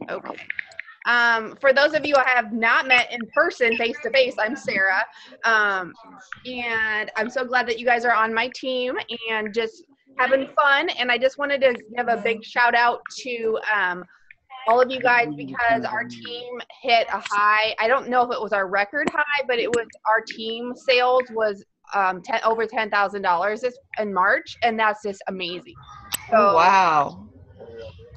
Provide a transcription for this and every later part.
Okay. For those of you I have not met in person, face to face, I'm Sarah. And I'm so glad that you guys are on my team and just having fun. And I just wanted to give a big shout out to all of you guys because our team hit a high. I don't know if it was our record high, but it was our team sales was over $10,000 in March, and that's just amazing. So, oh, wow.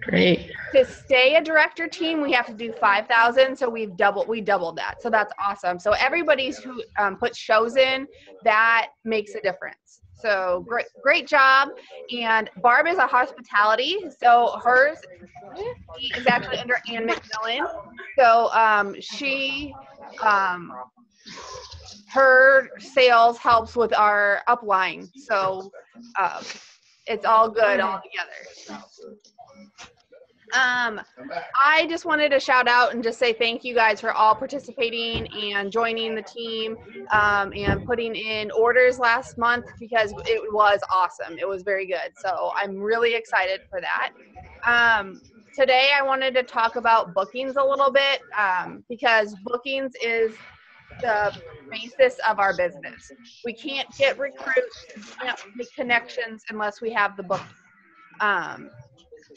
Great. To stay a director team, we have to do 5,000. So we doubled that. So that's awesome. So everybody's who puts shows in, that makes a difference. So great job. And Barb is a hospitality. So hers is actually under Ann McMillan. So her sales helps with our upline. So it's all good all together. I just wanted to shout out and just say thank you guys for all participating and joining the team and putting in orders last month because it was awesome. It was very good. So I'm really excited for that. Today I wanted to talk about bookings a little bit because bookings is the basis of our business. We can't get recruits, we can't make connections unless we have the booking.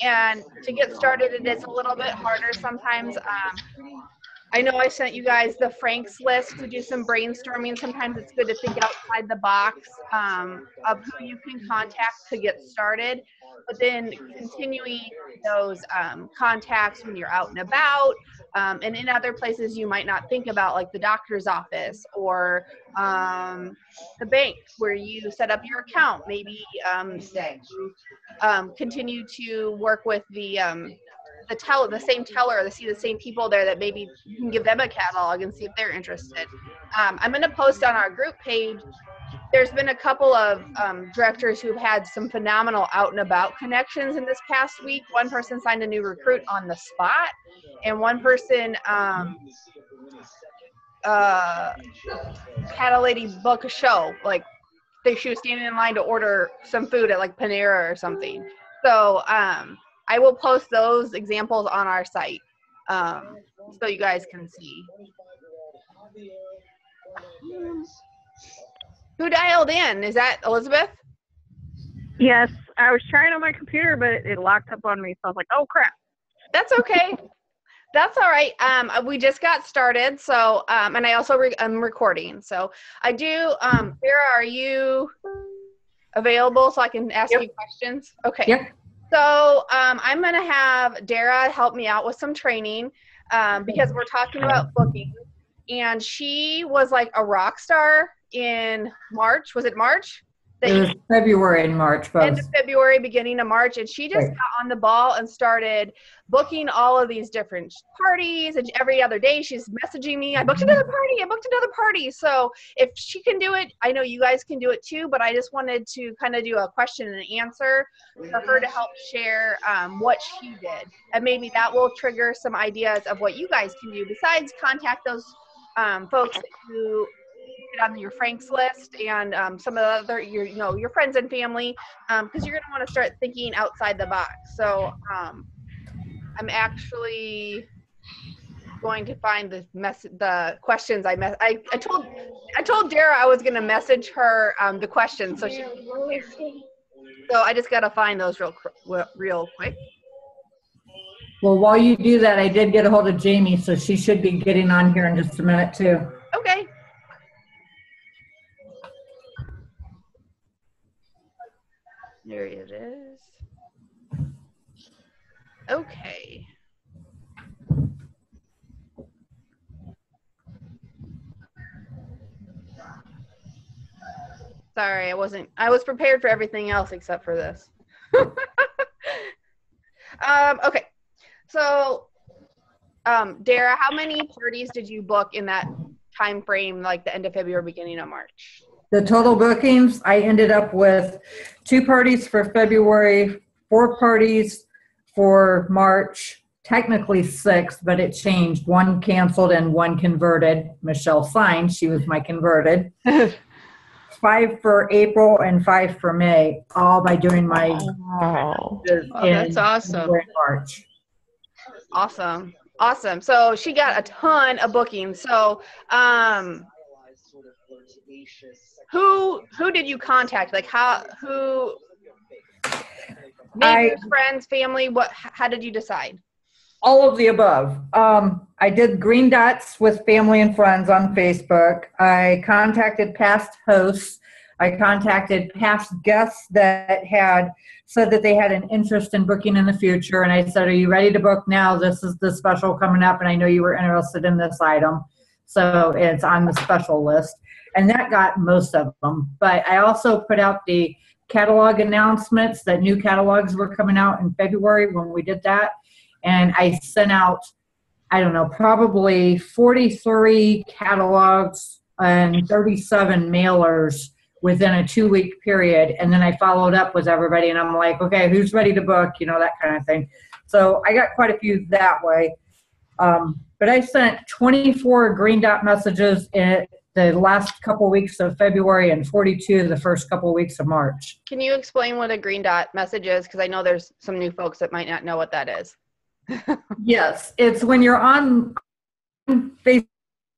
And to get started, it is a little bit harder sometimes. I know I sent you guys the Frank's list to do some brainstorming. Sometimes it's good to think outside the box of who you can contact to get started, but then continuing those contacts when you're out and about and in other places you might not think about, like the doctor's office or the bank where you set up your account. Maybe continue to work with the same teller, to see the same people there, that maybe you can give them a catalog and see if they're interested. I'm going to post on our group page. There's been a couple of directors who've had some phenomenal out and about connections in this past week. One person signed a new recruit on the spot, and one person had a lady book a show. Like she was standing in line to order some food at like Panera or something. So I will post those examples on our site so you guys can see. Who dialed in? Is that Elizabeth? Yes, I was trying on my computer, but it locked up on me, so I was like, oh, crap. That's okay. That's all right. We just got started, so, and I also I'm recording. So I do, Sarah, are you available so I can ask you questions? Okay. Yep. So I'm going to have Dara help me out with some training because we're talking about booking. And she was like a rock star in March. Was it March? It was February and March. Both. End of February, beginning of March. And she just got on the ball and started booking all of these different parties. And every other day she's messaging me, I booked another party. I booked another party. So if she can do it, I know you guys can do it too. But I just wanted to kind of do a question and answer for her to help share what she did. And maybe that will trigger some ideas of what you guys can do besides contact those folks who on your Frank's list and some of the other your friends and family, because you're going to want to start thinking outside the box. So I'm actually going to find the questions I told Dara I was going to message her the questions so she so I just got to find those real quick. Well, while you do that, I did get a hold of Jamie, so she should be getting on here in just a minute too. Okay. There it is. Okay. Sorry, I was prepared for everything else except for this. Okay. So, Dara, how many parties did you book in that time frame, like the end of February, beginning of March? The total bookings, I ended up with 2 parties for February, 4 parties for March, technically 6, but it changed. 1 canceled and 1 converted. Michelle signed, she was my converted. 5 for April and 5 for May, all by doing my Wow. That's awesome. March. Awesome. Awesome. So she got a ton of bookings. So, who did you contact? Like who, neighbors, friends, family, how did you decide? All of the above. I did green dots with family and friends on Facebook. I contacted past hosts. I contacted past guests that had said that they had an interest in booking in the future. And I said, are you ready to book now? This is the special coming up. And I know you were interested in this item. So it's on the special list. And that got most of them. But I also put out the catalog announcements that new catalogs were coming out in February when we did that. And I sent out, I don't know, probably 43 catalogs and 37 mailers within a 2-week period. And then I followed up with everybody and I'm like, okay, who's ready to book? You know, that kind of thing. So I got quite a few that way. But I sent 24 green dot messages in the last couple weeks of February and 42 the first couple weeks of March. Can you explain what a green dot message is? Because I know there's some new folks that might not know what that is. Yes, it's when you're on Facebook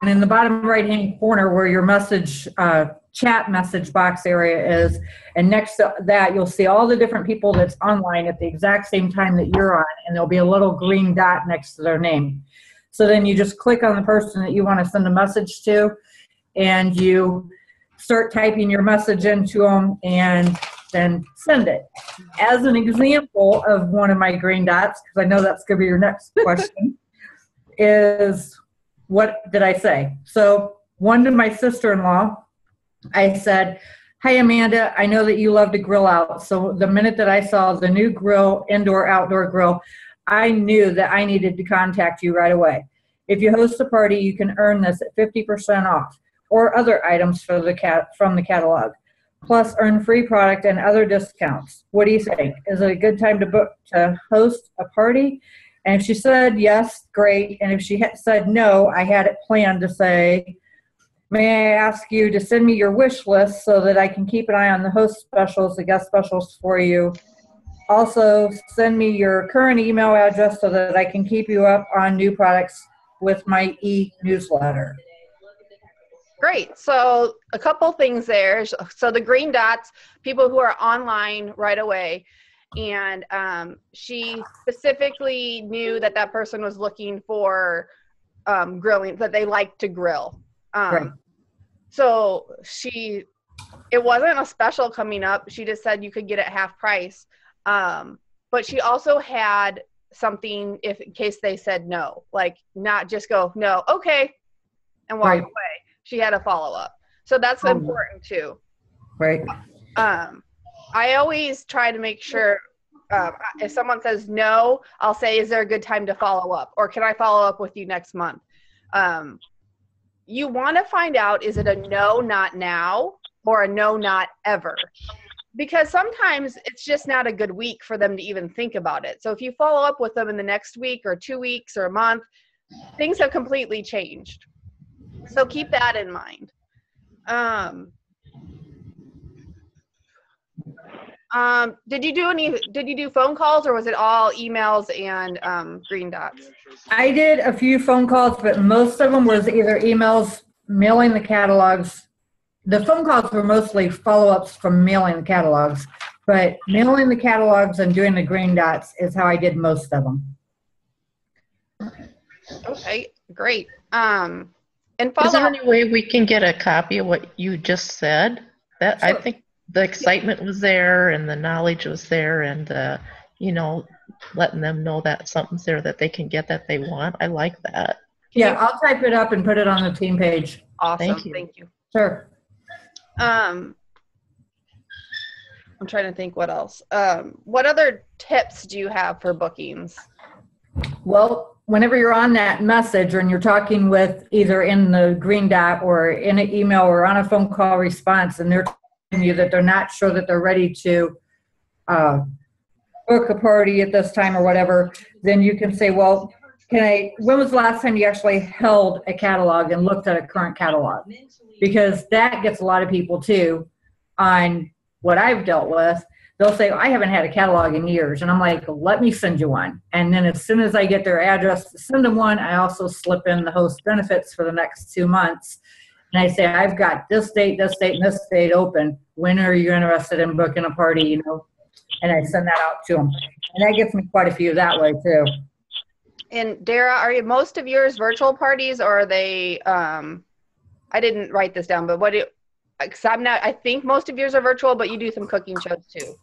and in the bottom right-hand corner where your message chat message box area is, and next to that you'll see all the different people that's online at the exact same time that you're on, and there'll be a little green dot next to their name. So then you just click on the person that you want to send a message to, and you start typing your message into them and then send it. As an example of one of my green dots, because I know that's going to be your next question, is what did I say? So one to my sister-in-law, I said, hi, Amanda, I know that you love to grill out. So the minute that I saw the new grill, indoor, outdoor grill, I knew that I needed to contact you right away. If you host a party, you can earn this at 50% off or other items for from the catalog. Plus earn free product and other discounts. What do you think? Is it a good time to host a party? And if she said yes, great. And if she said no, I had it planned to say, may I ask you to send me your wish list so that I can keep an eye on the host specials, the guest specials for you. Also, send me your current email address so that I can keep you up on new products with my e-newsletter. Great. So a couple things there. So the green dots, people who are online right away. And she specifically knew that that person was looking for grilling, that they like to grill. Right. So it wasn't a special coming up. She just said you could get it half price. But she also had something in case they said no, like not just go, no, okay, and walk away. She had a follow-up. So that's important too. Right. I always try to make sure if someone says no, I'll say, is there a good time to follow up? Or can I follow up with you next month? You want to find out, is it a no, not now, or a no, not ever? Because sometimes it's just not a good week for them to even think about it. So if you follow up with them in the next week or 2 weeks or a month, things have completely changed. So keep that in mind. Did you do phone calls, or was it all emails and green dots? I did a few phone calls, but most of them was either emails, mailing the catalogs. The phone calls were mostly follow-ups from mailing the catalogs, but mailing the catalogs and doing the green dots is how I did most of them. Okay, great. And Is there any way we can get a copy of what you just said? That Sure. I think the excitement was there and the knowledge was there, and letting them know that something's there that they can get that they want. I like that. Yeah, I'll type it up and put it on the team page. Awesome. Thank you. Sure. I'm trying to think what else. What other tips do you have for bookings? Well, whenever you're on that message and you're talking with either in the green dot or in an email or on a phone call response, and they're telling you that they're not sure that they're ready to book a party at this time or whatever, then you can say, well, when was the last time you actually held a catalog and looked at a current catalog? Because that gets a lot of people too on what I've dealt with. they'll say, I haven't had a catalog in years. And I'm like, let me send you one. And then as soon as I get their address to send them one, I also slip in the host benefits for the next 2 months. And I say, I've got this date, and this date open. When are you interested in booking a party, you know? And I send that out to them. And that gets me quite a few that way too. And Dara, are most of yours virtual parties, or are they, I didn't write this down, but because I think most of yours are virtual, but you do some cooking shows too.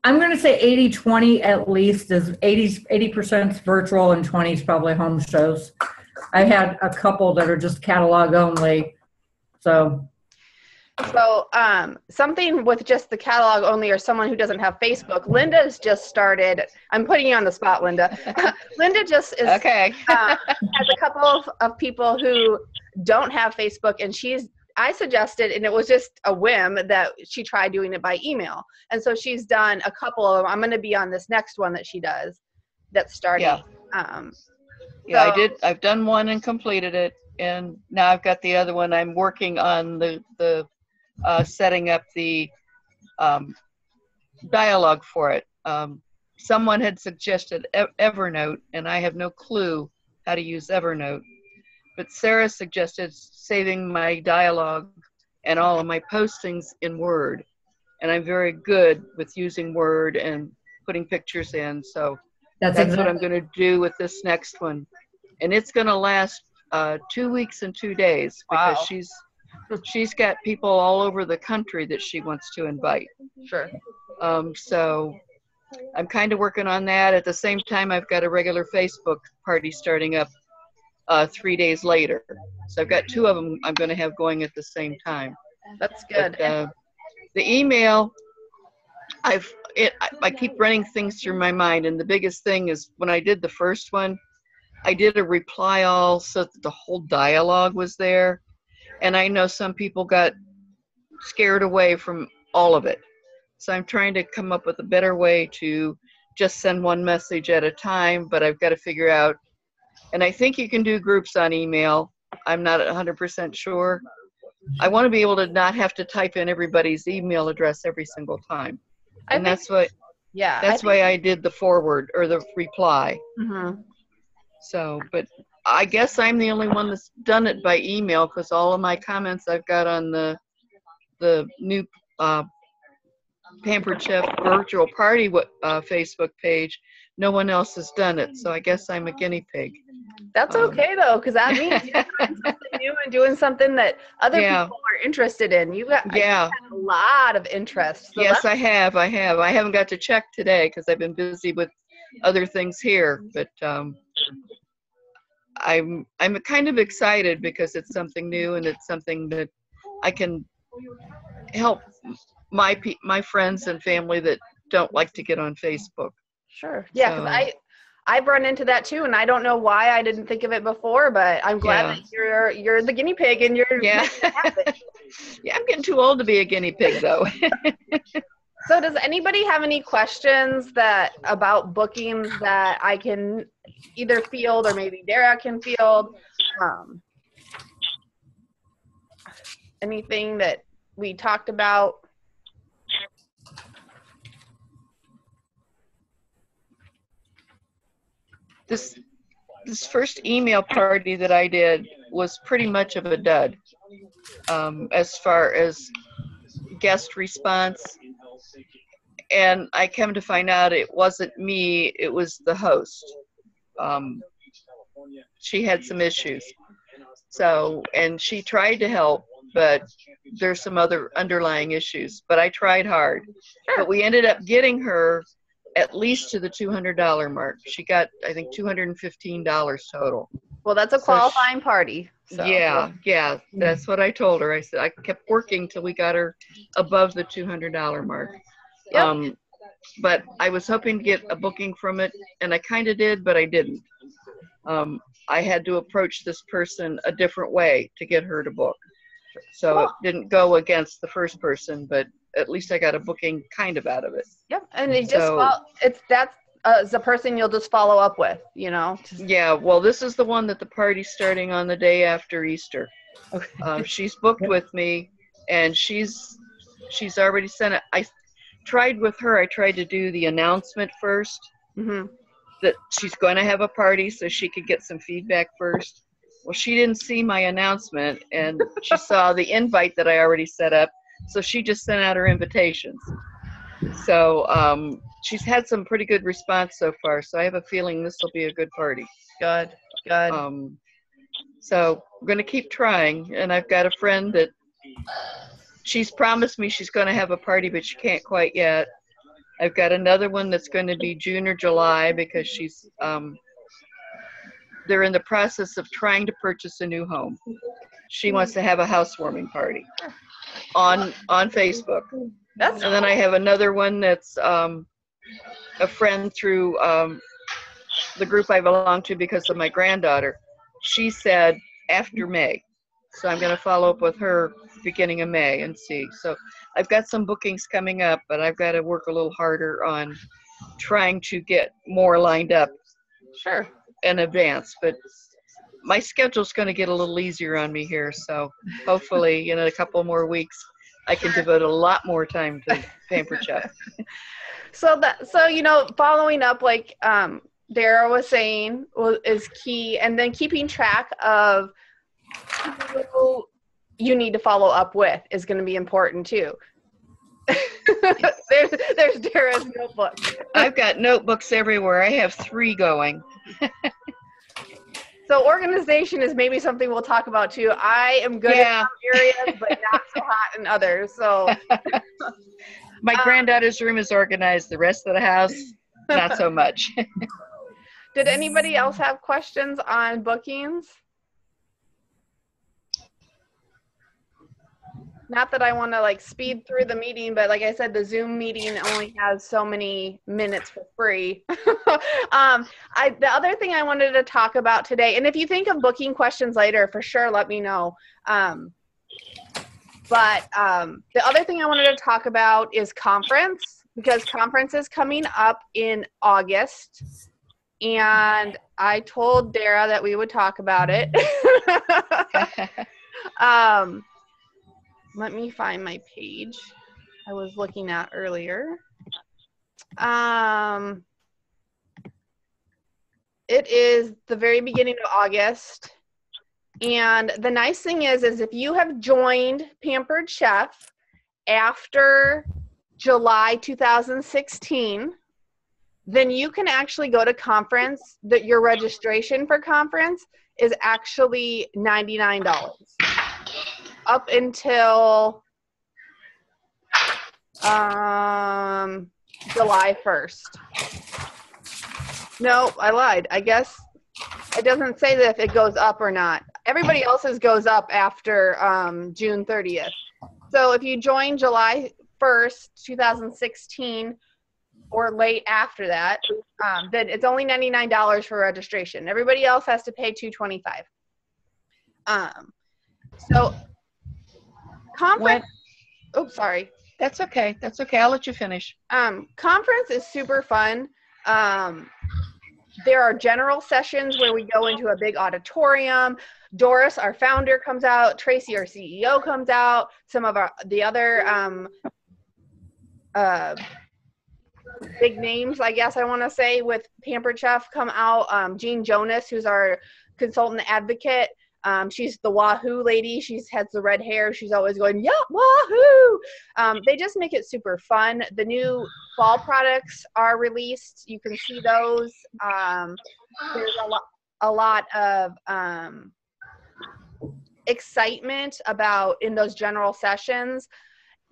I'm going to say 80-20 at least is 80% is virtual and 20 is probably home shows. I had a couple that are just catalog only. So something with just the catalog only, or someone who doesn't have Facebook. Linda's just started. I'm putting you on the spot, Linda. Linda just is Okay. has a couple of people who don't have Facebook, and I suggested, and it was just a whim, that she try doing it by email. And so she's done a couple of them. I'm going to be on this next one that she does that's starting. Yeah. Yeah, I did. I've done one and completed it, and now I've got the other one. I'm working on the setting up the dialogue for it. Someone had suggested Evernote, and I have no clue how to use Evernote. But Sarah suggested saving my dialogue and all of my postings in Word. And I'm very good with using Word and putting pictures in. So that's what I'm going to do with this next one. And it's going to last 2 weeks and 2 days, because she's got people all over the country that she wants to invite. Sure. So I'm kind of working on that. At the same time, I've got a regular Facebook party starting up 3 days later. So I've got 2 of them I'm going to have going at the same time. That's good. But, the email, I keep running things through my mind, and the biggest thing is when I did the first one, I did a reply all so that the whole dialogue was there. And I know some people got scared away from all of it. So I'm trying to come up with a better way to just send one message at a time, but I've got to figure out, and I think you can do groups on email. I'm not 100% sure. I want to be able to not have to type in everybody's email address every single time. And that's why I did the forward or the reply. Mm-hmm. So, but I guess I'm the only one that's done it by email, because all of my comments I've got on the new Pampered Chef virtual party Facebook page. No one else has done it, so I guess I'm a guinea pig. That's okay though, because that means you're doing something new and doing something that other people are interested in. You've got a lot of interest. So yes, I have. I haven't got to check today because I've been busy with other things here, but I'm kind of excited because it's something new and it's something that I can help my friends and family that don't like to get on Facebook. Sure. Yeah, because I've run into that too, and I don't know why I didn't think of it before, but I'm glad that you're the guinea pig and you're making it happen. Yeah, I'm getting too old to be a guinea pig though. So does anybody have any questions about bookings that I can either field or maybe Dara can field? Anything that we talked about? This first email party that I did was pretty much of a dud as far as guest response. And I came to find out it wasn't me, it was the host. She had some issues. So, and she tried to help, but there's some other underlying issues. But I tried hard. Sure. But we ended up getting her at least to the $200 mark. She got, I think, $215 total. Well, that's a qualifying party. So. Yeah, that's what I told her. I said I kept working till we got her above the $200 mark. Yep. But I was hoping to get a booking from it, and I kind of did, but I didn't. I had to approach this person a different way to get her to book. So it didn't go against the first person, but at least I got a booking kind of out of it. Yep, and it that's the person you'll just follow up with, you know? Yeah, well, this is the one that the party's starting on the day after Easter. Okay. She's booked with me, and she's already sent it. tried with her, I tried to do the announcement first Mm-hmm. that she's going to have a party so she could get some feedback first. Well, she didn't see my announcement, and she saw the invite that I already set up, so she just sent out her invitations. So she's had some pretty good response so far, so I have a feeling this will be a good party. Good. So we're going to keep trying, and I've got a friend that she's promised me she's going to have a party, but she can't quite yet. I've got another one that's going to be June or July because she's they're in the process of trying to purchase a new home. She wants to have a housewarming party on Facebook. And then I have another one that's a friend through the group I belong to because of my granddaughter. She said after May. So I'm going to follow up with her beginning of May and see. So I've got some bookings coming up, but I've got to work a little harder on trying to get more lined up Sure. in advance. But my schedule's going to get a little easier on me here. So hopefully in a couple more weeks, I can devote a lot more time to Pampered Chef. So following up, like Dara was saying, is key, and then keeping track of who you need to follow up with is going to be important too. there's Dara's notebook. I've got notebooks everywhere. I have 3 going. So organization is maybe something we'll talk about too. I am good in some areas, but not so hot in others. So my granddaughter's room is organized. The rest of the house, not so much. Did anybody else have questions on bookings? Not that I want to like speed through the meeting, but like I said, the Zoom meeting only has so many minutes for free. The other thing I wanted to talk about today, and if you think of booking questions later, for sure, let me know. But the other thing I wanted to talk about is conference, because conference is coming up in August. And I told Dara that we would talk about it. Let me find my page I was looking at earlier. It is the very beginning of August. And the nice thing is if you have joined Pampered Chef after July 2016, then you can actually go to conference. That your registration for conference is actually $99 up until July 1st. No, I lied. I guess it doesn't say that if it goes up or not. Everybody else's goes up after June 30th. So if you join July 1st, 2016, or late after that, then it's only $99 for registration. Everybody else has to pay $225. So conference. Oops, sorry. That's okay. That's okay. I'll let you finish. Conference is super fun. There are general sessions where we go into a big auditorium. Doris, our founder, comes out. Tracy, our CEO, comes out. Some of the other big names, I guess I want to say, with Pampered Chef come out. Jean Jonas, who's our consultant advocate. She's the Wahoo lady. She has the red hair. She's always going, yeah, Wahoo. They just make it super fun. The new fall products are released. You can see those. There's a lot of excitement in those general sessions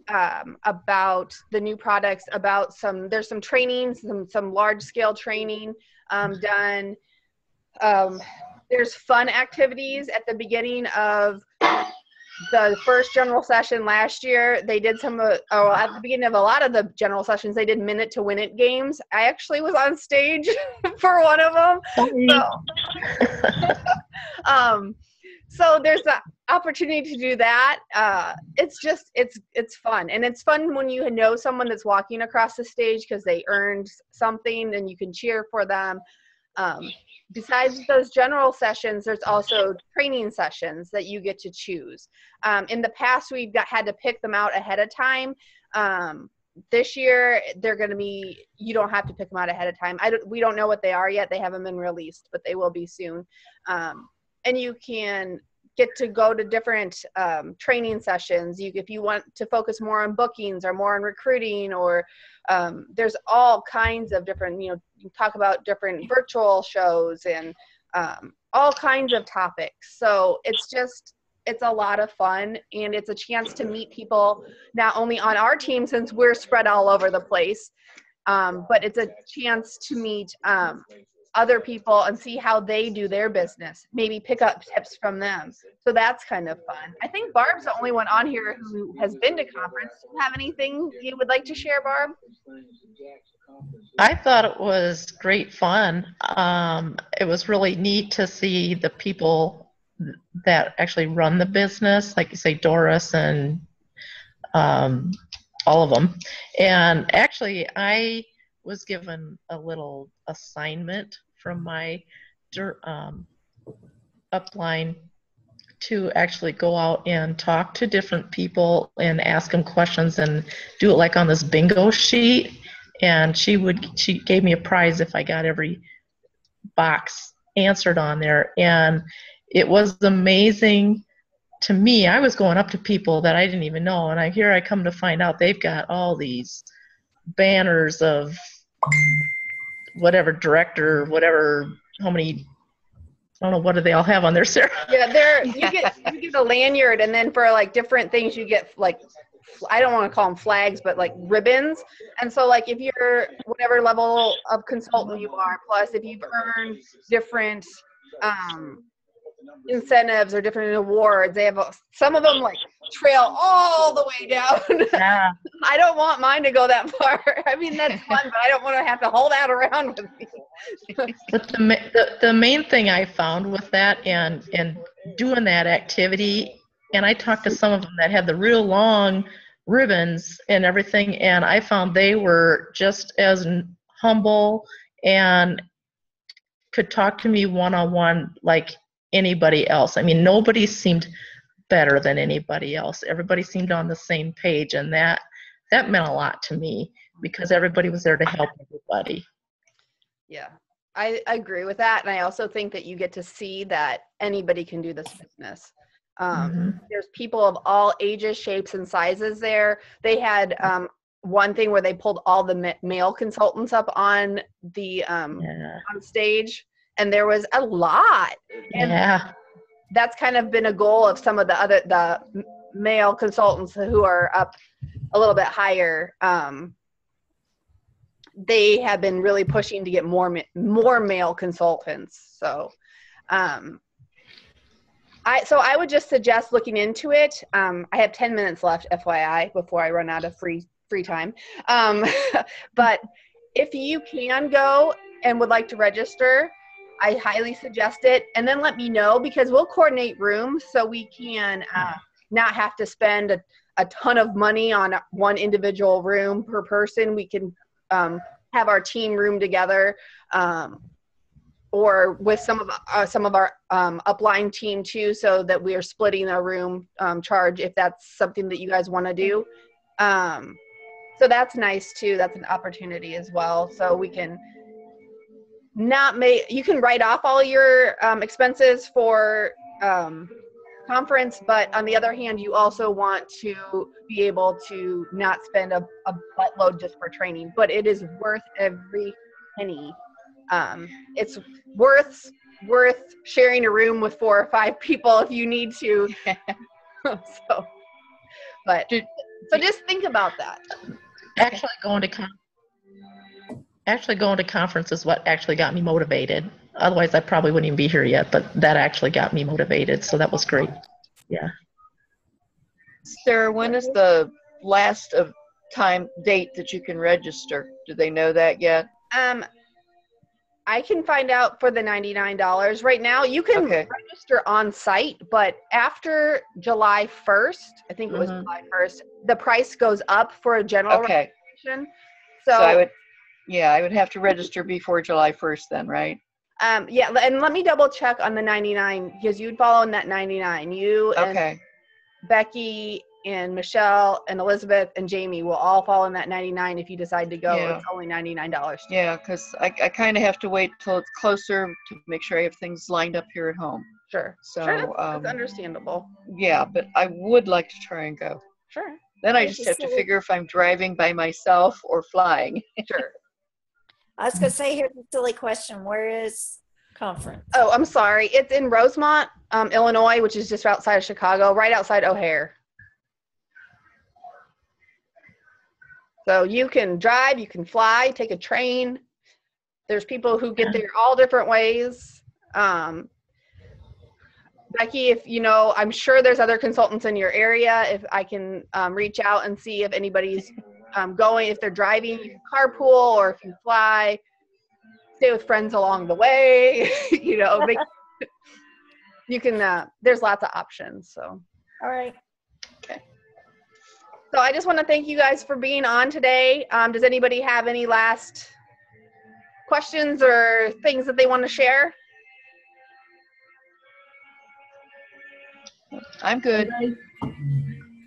about the new products, there's some training, some large scale training done. There's fun activities at the beginning of the first general session last year. They did at the beginning of a lot of the general sessions, they did minute to win it games. I actually was on stage for one of them. So there's the opportunity to do that. It's fun. And it's fun when you know someone that's walking across the stage because they earned something and you can cheer for them. Besides those general sessions, there's also training sessions that you get to choose. In the past, we've had to pick them out ahead of time. this year they're going to be, you don't have to pick them out ahead of time. We don't know what they are yet. They haven't been released, but they will be soon. And you can get to go to different training sessions. If you want to focus more on bookings or more on recruiting, or there's all kinds of different, you talk about different virtual shows and all kinds of topics. So it's a lot of fun, and it's a chance to meet people not only on our team, since we're spread all over the place, but it's a chance to meet other people and see how they do their business, maybe pick up tips from them. So that's kind of fun. I think Barb's the only one on here who has been to conference. Do you have anything you would like to share, Barb? I thought it was great fun. It was really neat to see the people that actually run the business, like you say, Doris and all of them. And actually, I was given a little assignment from my upline to actually go out and talk to different people and ask them questions and do it like on this bingo sheet. And she gave me a prize if I got every box answered on there. And it was amazing to me. I was going up to people that I didn't even know, and I come to find out they've got all these banners of whatever director, whatever, how many, I don't know, what do they all have on their Sarah? Yeah, you get a lanyard, and then for like different things you get, like, I don't want to call them flags, but like ribbons. And so like if you're whatever level of consultant you are, plus if you've earned different incentives or different awards, they have some of them like trail all the way down. Yeah. I don't want mine to go that far. I mean, that's fun, but I don't want to have to haul that around with me. But the main thing I found with that and doing that activity, and I talked to some of them that had the real long ribbons and everything, and I found they were just as humble and could talk to me one-on-one like anybody else. I mean, nobody seemed better than anybody else. Everybody seemed on the same page, and that meant a lot to me because everybody was there to help everybody. Yeah, I agree with that, and I also think that you get to see that anybody can do this business. There's people of all ages, shapes, and sizes there. They had one thing where they pulled all the male consultants up on the on stage, and there was a lot. And that's kind of been a goal of some of the male consultants who are up a little bit higher. They have been really pushing to get more male consultants. So I would just suggest looking into it. I have 10 minutes left, FYI, before I run out of free time. But if you can go and would like to register, I highly suggest it. And then let me know, because we'll coordinate rooms so we can not have to spend a ton of money on one individual room per person. We can have our team room together, or with some of our upline team too, so that we are splitting our room charge if that's something that you guys want to do. So that's nice too. That's an opportunity as well. So we can you can write off all your expenses for conference, but on the other hand, you also want to be able to not spend a buttload just for training, but it is worth every penny. It's worth sharing a room with 4 or 5 people if you need to. So just think about that. Actually going to conference is what actually got me motivated. Otherwise, I probably wouldn't even be here yet, but that actually got me motivated, so that was great. Yeah. Sarah, when is the last date that you can register? Do they know that yet? I can find out for the $99. Right now, you can register on site, but after July 1st, I think it was July 1st, the price goes up for a general registration. So I would have to register before July 1st then, right? Yeah, and let me double check on the 99, because you'd follow in that 99. You and Becky and Michelle and Elizabeth and Jamie will all fall in that 99 if you decide to go. Yeah. It's only $99. Yeah, because I kind of have to wait till it's closer to make sure I have things lined up here at home. Sure. So, Sure, that's understandable. Yeah, but I would like to try and go. Sure. Then I This just is have to silly. figure if I'm driving by myself or flying. Sure. I was gonna say, here's a silly question. Where is conference? Oh, I'm sorry. It's in Rosemont, Illinois, which is just outside of Chicago, right outside O'Hare. So you can drive, you can fly, take a train. There's people who get there all different ways. Becky, if you know, I'm sure there's other consultants in your area. If I can reach out and see if anybody's going, if they're driving, you can carpool, or if you fly, stay with friends along the way. You know, you can. There's lots of options. So. All right. So I just want to thank you guys for being on today. Does anybody have any last questions or things that they want to share? I'm good.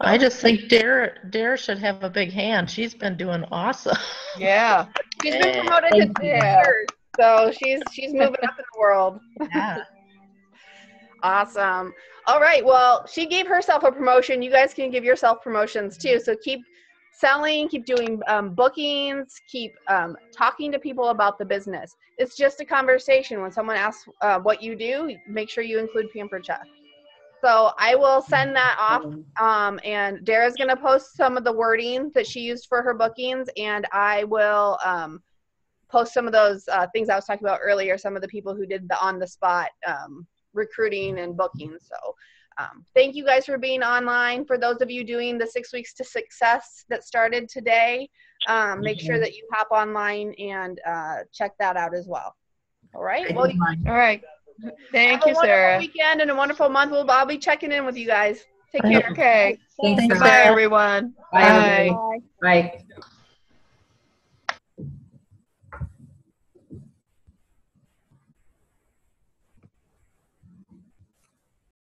I just think Dare should have a big hand. She's been doing awesome. Yeah. She's been promoted to teacher, so she's moving up in the world. Yeah. Awesome. All right. Well, she gave herself a promotion. You guys can give yourself promotions too. So keep selling, keep doing bookings, keep talking to people about the business. It's just a conversation. When someone asks what you do, make sure you include Pampered Chef. So I will send that off, and Dara's going to post some of the wording that she used for her bookings, and I will post some of those things I was talking about earlier, some of the people who did the on-the-spot recruiting and booking. So thank you guys for being online. For those of you doing the 6 Weeks to Success that started today, make sure that you hop online and check that out as well. All right. Well, All right. Thank have you, a wonderful Sarah. weekend and a wonderful month. I'll be checking in with you guys. Take care. Okay. Thanks, Bye, Sarah. everyone. Bye, everybody. Bye. Bye.